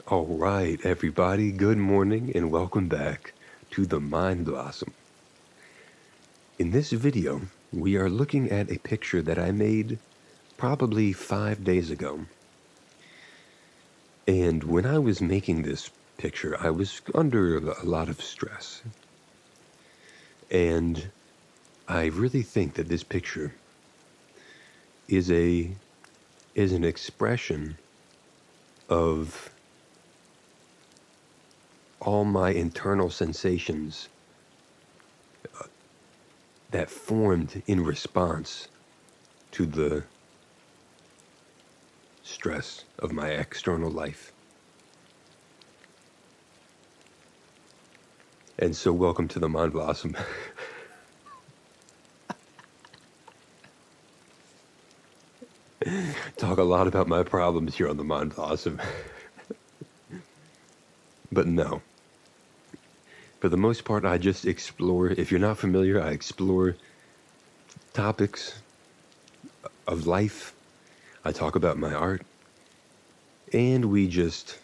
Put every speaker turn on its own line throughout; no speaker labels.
All right, everybody, good morning and welcome back to the Mind Blossom. In this video, we are looking at a picture that I made probably 5 days ago. And when I was making this picture, I was under a lot of stress. And I really think that this picture is an expression of all my internal sensations that formed in response to the stress of my external life. And so welcome to the Mind Blossom. Talk a lot about my problems here on the Mind Blossom. But no. For the most part, I just explore, if you're not familiar, I explore topics of life. I talk about my art. And we just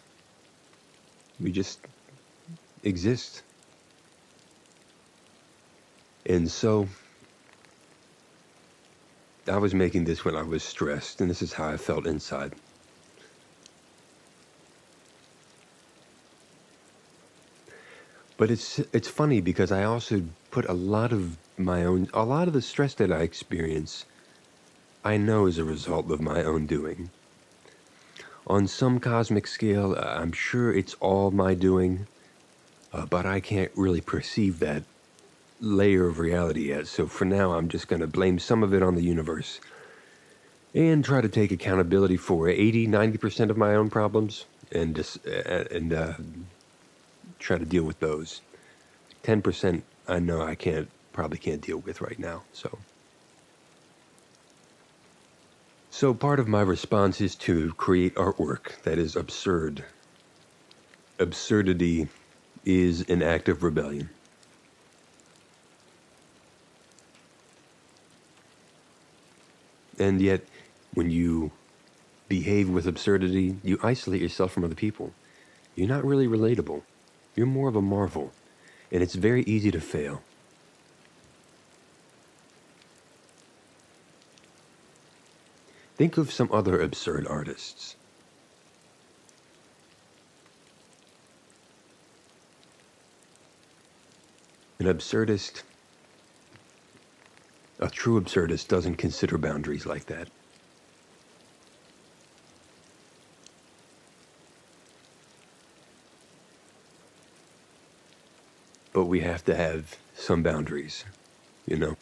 exist. And so I was making this when I was stressed, and this is how I felt inside. But it's funny because I also put a lot of the stress that I experience, I know is a result of my own doing. On some cosmic scale, I'm sure it's all my doing, but I can't really perceive that layer of reality yet. So for now, I'm just going to blame some of it on the universe and try to take accountability for 80-90% of my own problems and try to deal with those. 10% I know I probably can't deal with right now. So part of my response is to create artwork that is absurd. Absurdity is an act of rebellion. And yet, when you behave with absurdity, you isolate yourself from other people. You're not really relatable. You're more of a marvel. And it's very easy to fail. Think of some other absurd artists. A true absurdist doesn't consider boundaries like that. But we have to have some boundaries, you know?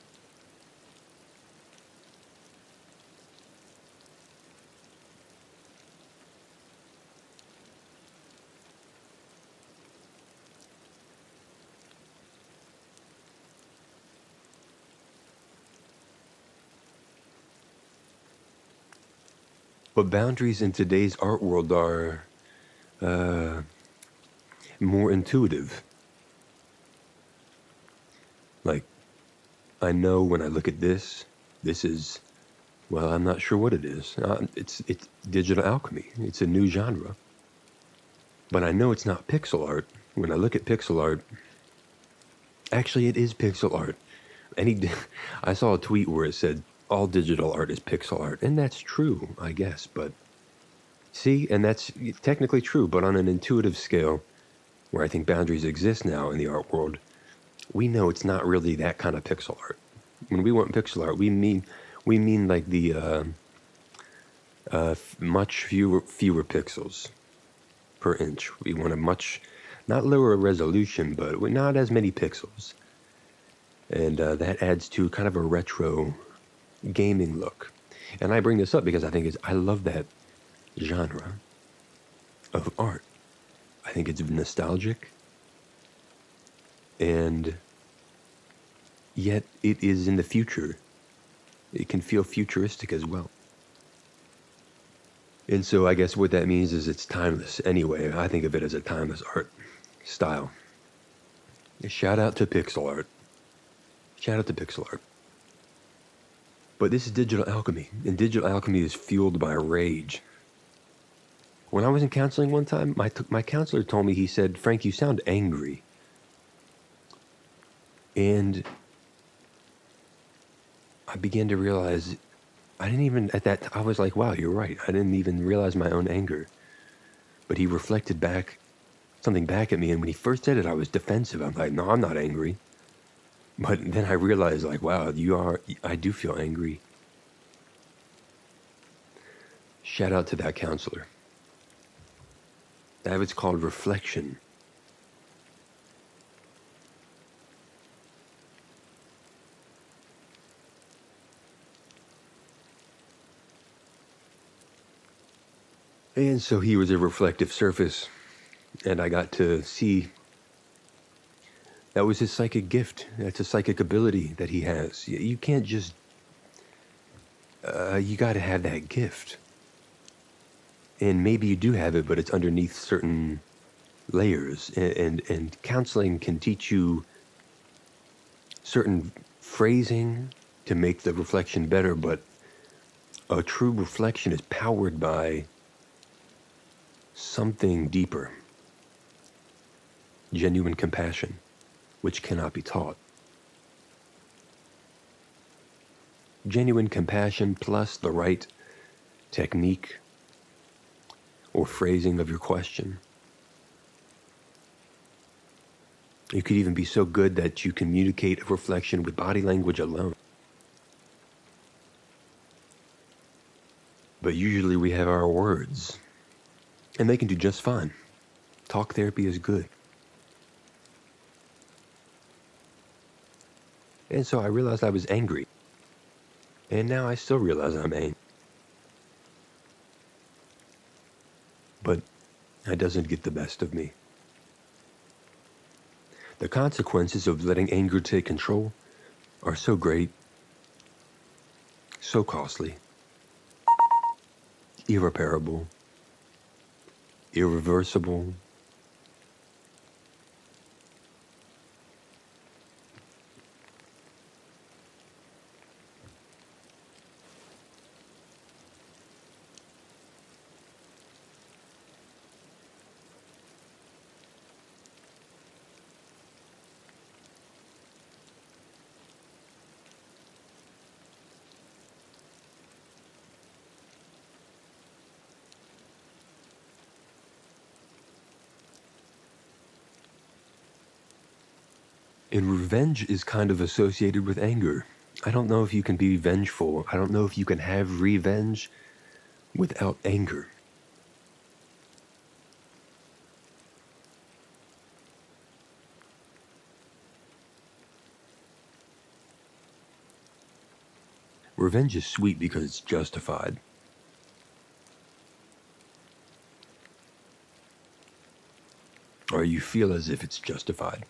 But boundaries in today's art world are more intuitive. Like, I know when I look at this is, well, I'm not sure what it is. It's digital alchemy. It's a new genre. But I know it's not pixel art. When I look at pixel art, actually it is pixel art. I saw a tweet where it said, all digital art is pixel art. And that's true, I guess. But see, and that's technically true, but on an intuitive scale, where I think boundaries exist now in the art world, we know it's not really that kind of pixel art. When we want pixel art, we mean like the much fewer pixels per inch. We want a much, not lower resolution, but not as many pixels. And that adds to kind of a retro gaming look. And I bring this up because I love that genre of art. I think it's nostalgic. And yet it is in the future. It can feel futuristic as well. And so I guess what that means is it's timeless. Anyway, I think of it as a timeless art style. Shout out to pixel art. Shout out to pixel art. But this is digital alchemy, and digital alchemy is fueled by rage. When I was in counseling one time, my counselor told me, he said, "Frank, you sound angry." And I began to realize, I was like, wow, you're right. I didn't even realize my own anger. But he reflected something back at me. And when he first said it, I was defensive. I'm like, no, I'm not angry. But then I realized, like, wow, I do feel angry. Shout out to that counselor. That was called reflection. And so he was a reflective surface, and I got to see that was his psychic gift. That's a psychic ability that he has. You can't just, you got to have that gift. And maybe you do have it, but it's underneath certain layers. And counseling can teach you certain phrasing to make the reflection better, but a true reflection is powered by something deeper. Genuine compassion, which cannot be taught. Genuine compassion plus the right technique or phrasing of your question. You could even be so good that you communicate a reflection with body language alone. But usually we have our words, and they can do just fine. Talk therapy is good. And so I realized I was angry. And now I still realize I'm angry. But that doesn't get the best of me. The consequences of letting anger take control are so great, so costly, irreparable, irreversible. And revenge is kind of associated with anger. I don't know if you can be vengeful. I don't know if you can have revenge without anger. Revenge is sweet because it's justified. Or you feel as if it's justified.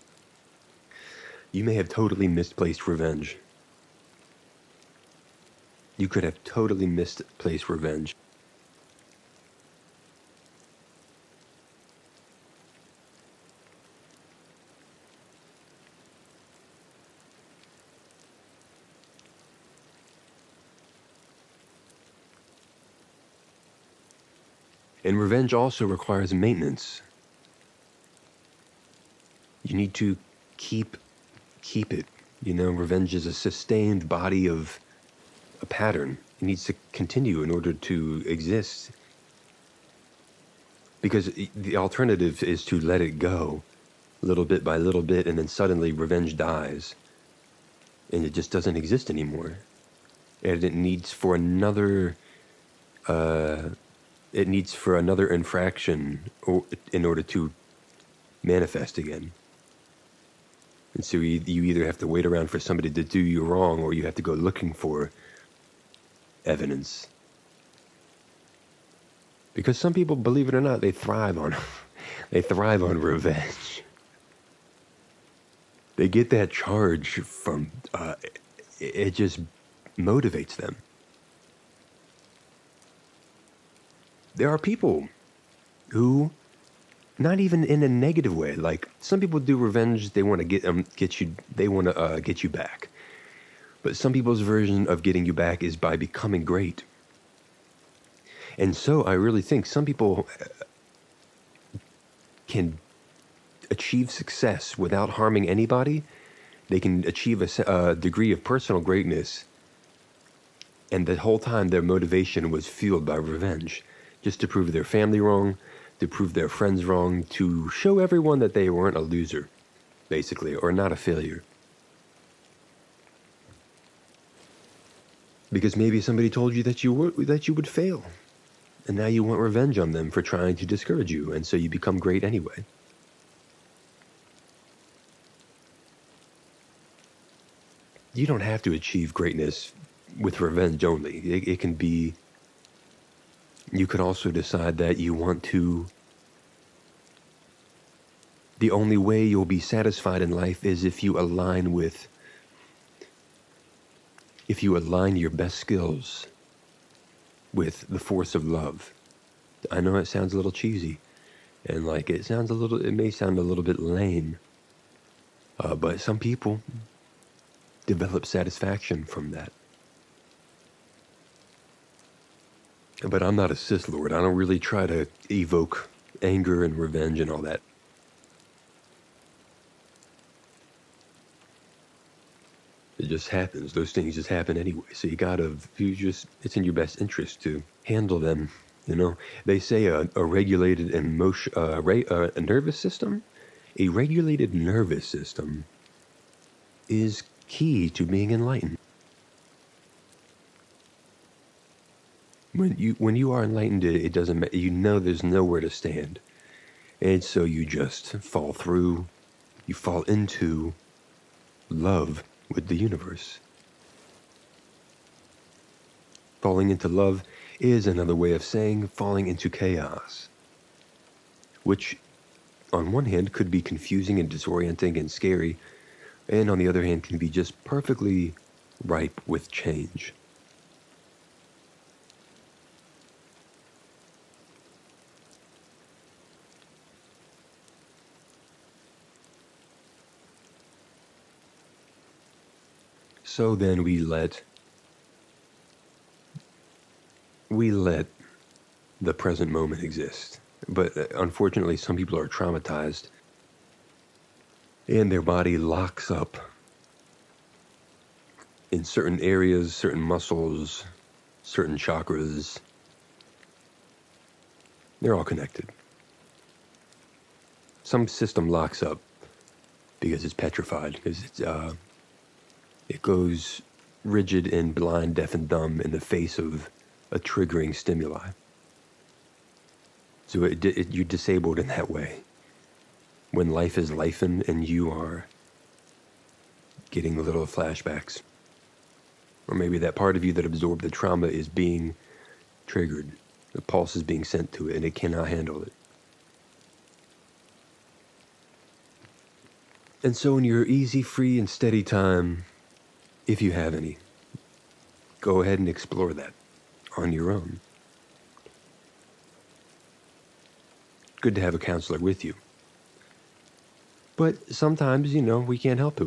You may have totally misplaced revenge. You could have totally misplaced revenge. And revenge also requires maintenance. You need to keep it. You know, revenge is a sustained body of a pattern. It needs to continue in order to exist. Because the alternative is to let it go little bit by little bit, and then suddenly revenge dies. And it just doesn't exist anymore. And it needs for another infraction in order to manifest again. And so you either have to wait around for somebody to do you wrong, or you have to go looking for evidence. Because some people, believe it or not, they thrive on revenge. They get that charge from, it just motivates them. There are people who, not even in a negative way, like some people do revenge, they want to get you back. But some people's version of getting you back is by becoming great. And so I really think some people can achieve success without harming anybody. They can achieve a degree of personal greatness, and the whole time their motivation was fueled by revenge, just to prove their family wrong, to prove their friends wrong, to show everyone that they weren't a loser, basically, or not a failure. Because maybe somebody told you that you would fail, and now you want revenge on them for trying to discourage you, and so you become great anyway. You don't have to achieve greatness with revenge only. It can be, you could also decide that you want to, the only way you'll be satisfied in life is if you align your best skills with the force of love. I know it sounds a little cheesy, and like it may sound a little bit lame, but some people develop satisfaction from that. But I'm not a Sith Lord. I don't really try to evoke anger and revenge and all that. It just happens. Those things just happen anyway. So it's in your best interest to handle them. You know, they say a regulated emotion, a nervous system, a regulated nervous system is key to being enlightened. When you are enlightened, it doesn't matter. You know there's nowhere to stand, and so you just fall through. You fall into love with the universe. Falling into love is another way of saying falling into chaos, which on one hand could be confusing and disorienting and scary, and on the other hand can be just perfectly ripe with change. So then we let the present moment exist. But unfortunately, some people are traumatized and their body locks up in certain areas, certain muscles, certain chakras. They're all connected. Some system locks up because it's petrified, because it goes rigid and blind, deaf and dumb in the face of a triggering stimuli. So you're disabled in that way. When life is lifing and you are getting little flashbacks. Or maybe that part of you that absorbed the trauma is being triggered. The pulse is being sent to it and it cannot handle it. And so in your easy, free, and steady time, if you have any, go ahead and explore that on your own. Good to have a counselor with you. But sometimes, we can't help it.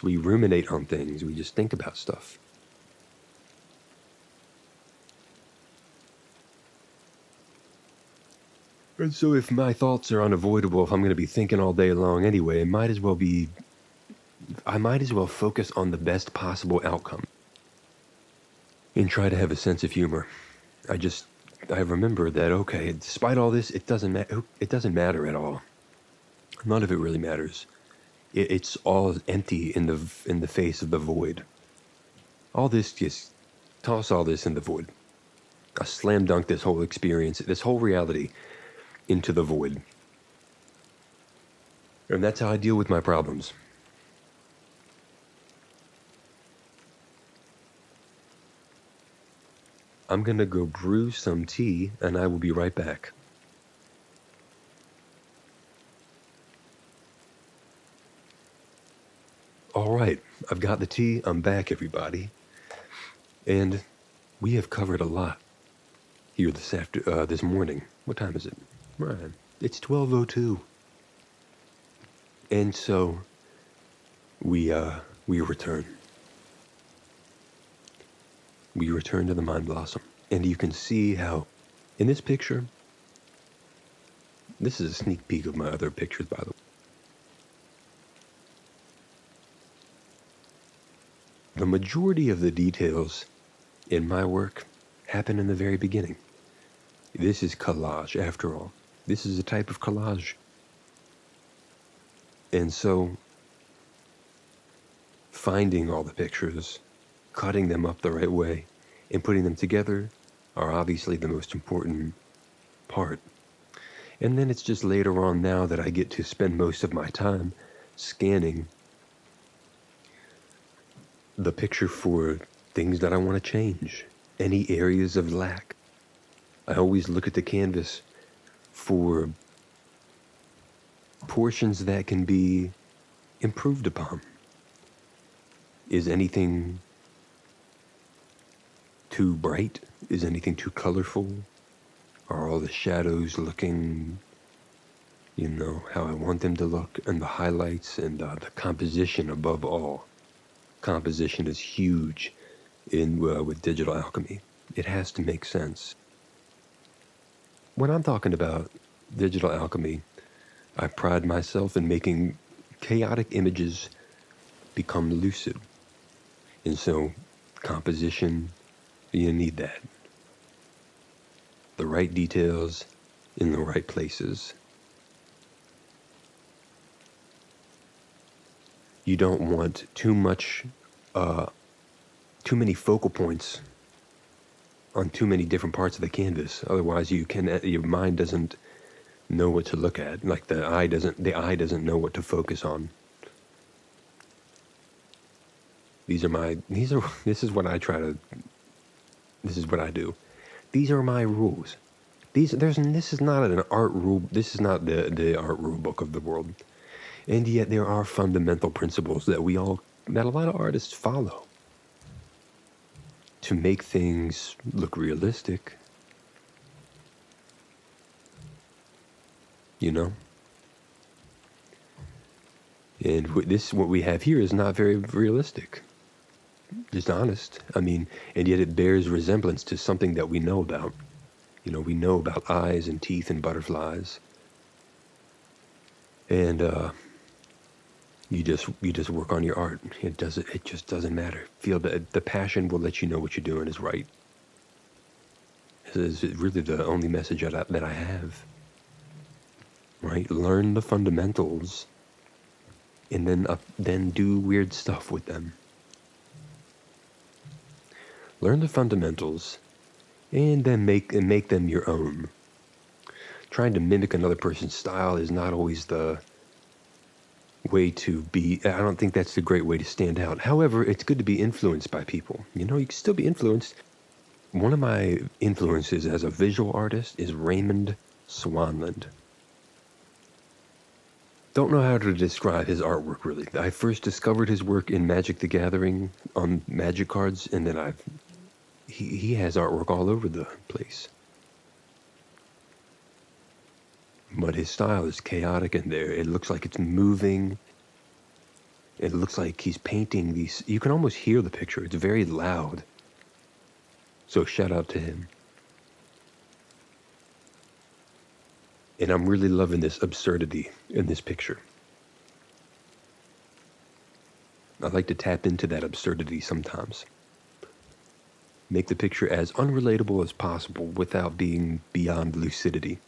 We ruminate on things. We just think about stuff. And so if my thoughts are unavoidable, if I'm going to be thinking all day long anyway, I might as well focus on the best possible outcome and try to have a sense of humor. I remember that, okay, despite all this, it doesn't matter at all. None of it really matters. It's all empty in the face of the void. All this, just toss all this in the void. I slam dunk this whole experience, this whole reality into the void. And that's how I deal with my problems. I'm going to go brew some tea, and I will be right back. All right, I've got the tea. I'm back, everybody. And we have covered a lot here this morning. What time is it? Right. It's 12:02. And so we return. We return to the Mind Blossom. And you can see how In this picture, this is a sneak peek of my other pictures, by the way. The majority of the details in my work happen in the very beginning. This is collage, after all. This is a type of collage. And so, finding all the pictures, cutting them up the right way, and putting them together are obviously the most important part. And then it's just later on now that I get to spend most of my time scanning the picture for things that I want to change, any areas of lack. I always look at the canvas for portions that can be improved upon. Is anything too bright? Is anything too colorful? Are all the shadows looking, how I want them to look? And the highlights and the composition above all. Composition is huge with digital alchemy. It has to make sense. When I'm talking about digital alchemy, I pride myself in making chaotic images become lucid. And so, composition, you need that. The right details in the right places. You don't want too many focal points on too many different parts of the canvas. Otherwise, your mind doesn't know what to look at. Like the eye doesn't know what to focus on. This is what I do. These are my rules. This is not an art rule. This is not the art rule book of the world. And yet there are fundamental principles that a lot of artists follow to make things look realistic. And what we have here is not very realistic. Just honest. And yet it bears resemblance to something that we know about. We know about eyes and teeth and butterflies. And you just work on your art. It just doesn't matter. Feel that the passion will let you know what you're doing is right. This is really the only message that I have. Right? Learn the fundamentals, and then do weird stuff with them. Learn the fundamentals, and then make them your own. Trying to mimic another person's style is not always the way to be. I don't think that's the great way to stand out. However, it's good to be influenced by people. You can still be influenced. One of my influences as a visual artist is Raymond Swanland. Don't know how to describe his artwork, really. I first discovered his work in Magic the Gathering on Magic cards, and then he has artwork all over the place. But his style is chaotic in there. It looks like it's moving. It looks like he's painting these. You can almost hear the picture. It's very loud. So shout out to him. And I'm really loving this absurdity in this picture. I like to tap into that absurdity sometimes. Make the picture as unrelatable as possible without being beyond lucidity.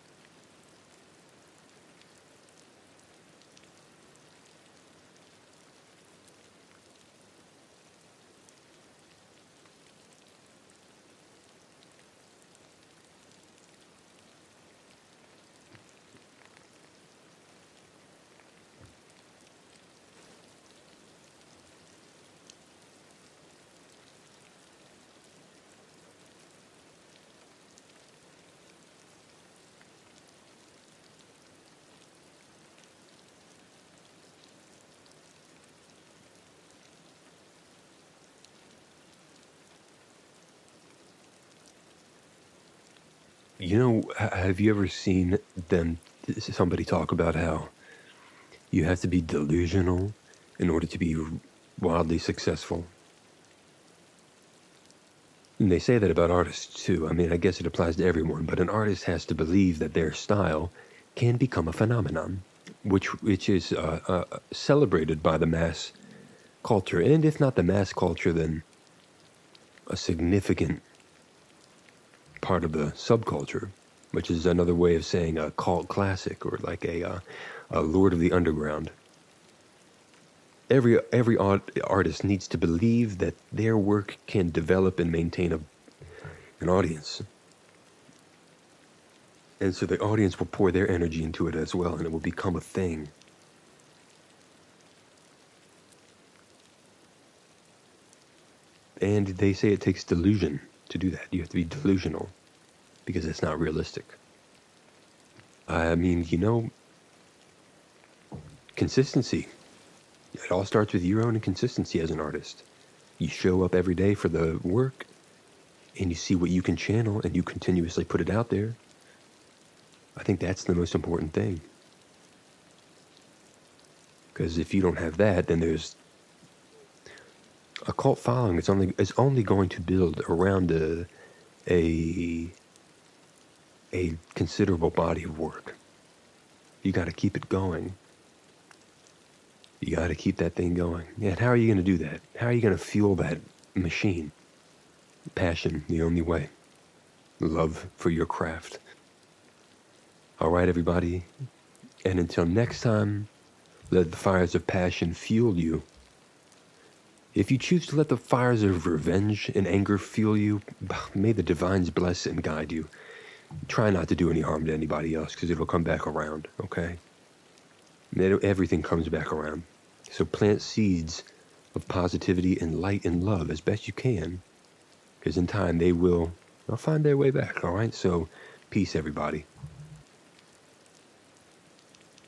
Have you ever seen somebody talk about how you have to be delusional in order to be wildly successful? And they say that about artists too. I mean, I guess it applies to everyone, but an artist has to believe that their style can become a phenomenon, which is celebrated by the mass culture. And if not the mass culture, then a significant part of the subculture, which is another way of saying a cult classic or like a Lord of the Underground. Every artist needs to believe that their work can develop and maintain an audience. And so the audience will pour their energy into it as well, and it will become a thing. And they say it takes delusion to do that. You have to be delusional because it's not realistic. I mean, consistency. It all starts with your own consistency as an artist. You show up every day for the work, and you see what you can channel, and you continuously put it out there. I think that's the most important thing. Because if you don't have that, then there's a cult following. It's only going to build around a considerable body of work. You got to keep it going. You got to keep that thing going. Yeah, and how are you going to do that? How are you going to fuel that machine? Passion, the only way. Love for your craft. All right, everybody. And until next time, let the fires of passion fuel you. If you choose to let the fires of revenge and anger fuel you, may the divines bless and guide you. Try not to do any harm to anybody else, because it'll come back around, okay? Everything comes back around. So plant seeds of positivity and light and love as best you can, because in time they'll find their way back, all right? So peace, everybody.